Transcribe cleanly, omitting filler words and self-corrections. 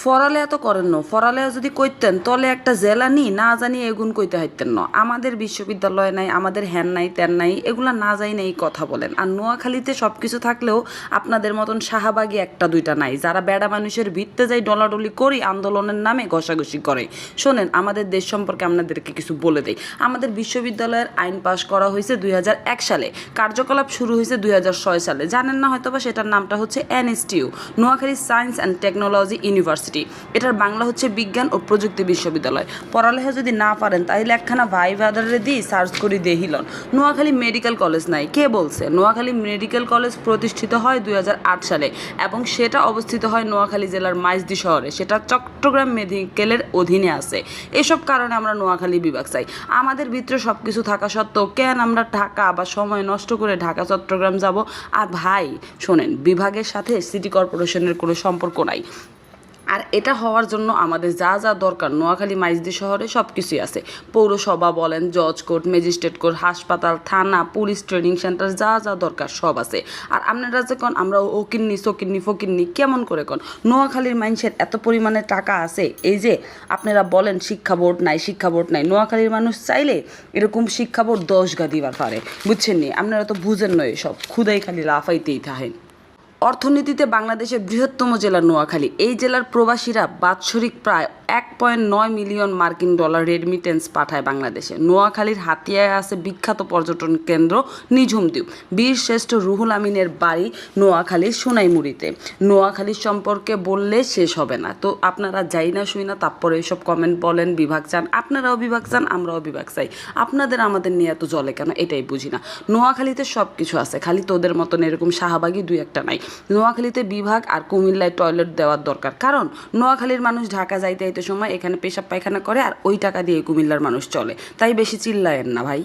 ফরালে এত করেন ন ফরালে যদি কইতেন তলে একটা জেলা নি না জানি এগুন কইতে হাইতেন ন আমাদের বিশ্ববিদ্যালয় নাই আমাদের হ্যান নাই ত্যান নাই এগুলা না যাই নাই কথা বলেন আর নোয়াখালীতে সব কিছু থাকলেও আপনাদের মতন শাহবাগী একটা দুইটা নাই যারা বেড়া মানুষের ভিত্তে যাই ডলাডলি করি আন্দোলনের নামে ঘষাঘষি করে। শোনেন আমাদের দেশ সম্পর্কে আপনাদেরকে কিছু বলে দেই। আমাদের বিশ্ববিদ্যালয়ের আইন পাশ করা হয়েছে 2001 সালে, কার্যকলাপ শুরু হয়েছে 2006 সালে। জানেন না হয়তোবা সেটার নামটা হচ্ছে NSTU, Noakhali science and technology university. এটার বাংলা হচ্ছে বিজ্ঞান ও প্রযুক্তি বিশ্ববিদ্যালয়। পড়ালেখা যদি না পারেন তাহলে একখানা ভাই ভাদারে দিয়ে সার্চ করি দেখিলন। নোয়াখালী মেডিকেল কলেজ নাই, কে বলছে? নোয়াখালী মেডিকেল কলেজ প্রতিষ্ঠিত হয় 2008 সালে এবং সেটা অবস্থিত হয় নোয়াখালী জেলার মাইজদি শহরে, সেটা চট্টগ্রাম মেডিকেলের অধীনে আছে। এসব কারণে আমরা নোয়াখালী বিভাগ চাই। আমাদের ভিতরে সব কিছু থাকা সত্ত্বেও কেন আমরা ঢাকা বা সময় নষ্ট করে ঢাকা চট্টগ্রাম যাব? আর ভাই শোনেন, বিভাগের সাথে সিটি কর্পোরেশনের কোনো সম্পর্ক নাই। আর এটা হওয়ার জন্য আমাদের যা যা দরকার নোয়াখালী মাইজদি শহরে সব কিছুই আছে। পৌরসভা বলেন, জজ কোর্ট, ম্যাজিস্ট্রেট কোর্ট, হাসপাতাল, থানা, পুলিশ ট্রেনিং সেন্টার, যা যা দরকার সব আছে। আর আপনারা যে কন আমরা ওকিন্নি সকিন্নি ফকিন্নি, কেমন করে কন? নোয়াখালীর মানুষের এত পরিমাণে টাকা আছে। এই যে আপনারা বলেন শিক্ষা বোর্ড নাই, শিক্ষা বোর্ড নাই, নোয়াখালীর মানুষ চাইলে এরকম শিক্ষা বোর্ড 10 গা দিবার পারে, বুঝছেন নি? আপনারা তো বুঝেন নয়, সব ক্ষুদাই খালি লাফাইতেই থাকেন। অর্থনীতিতে বাংলাদেশের বৃহত্তম জেলা নোয়াখালী। এই জেলার প্রবাসীরা বাৎসরিক প্রায় 1.9 মিলিয়ন মার্কিন ডলার রেমিটেন্স পাঠায় বাংলাদেশে। নোয়াখালীর হাতিয়ায় আছে বিখ্যাত পর্যটন কেন্দ্র নিঝুম দ্বীপ। বীর শ্রেষ্ঠ রুহুল আমিনের বাড়ি নোয়াখালীর সোনাইমুড়িতে। নোয়াখালীর সম্পর্কে বললে শেষ হবে না। তো আপনারা যাই না শুই না তারপরে এইসব কমেন্ট বলেন বিভাগ চান, আপনারাও বিভাগ চান, আমরাও বিভাগ চাই। আপনাদের আমাদের নিয়ে এত জলে কেন এটাই বুঝি না। নোয়াখালীতে সব কিছু আছে, খালি তোদের মতন এরকম শাহবাগী দুই একটা নাই। নোয়াখালীতে বিভাগ আর কুমিল্লায় টয়লেট দেওয়ার দরকার, কারণ নোয়াখালীর মানুষ ঢাকা যাইতে সময় এখানে পেশাব পায়খানা করে আর ওই টাকা দিয়ে কুমিল্লার মানুষ চলে। তাই বেশি চিল্লায়েন না ভাই।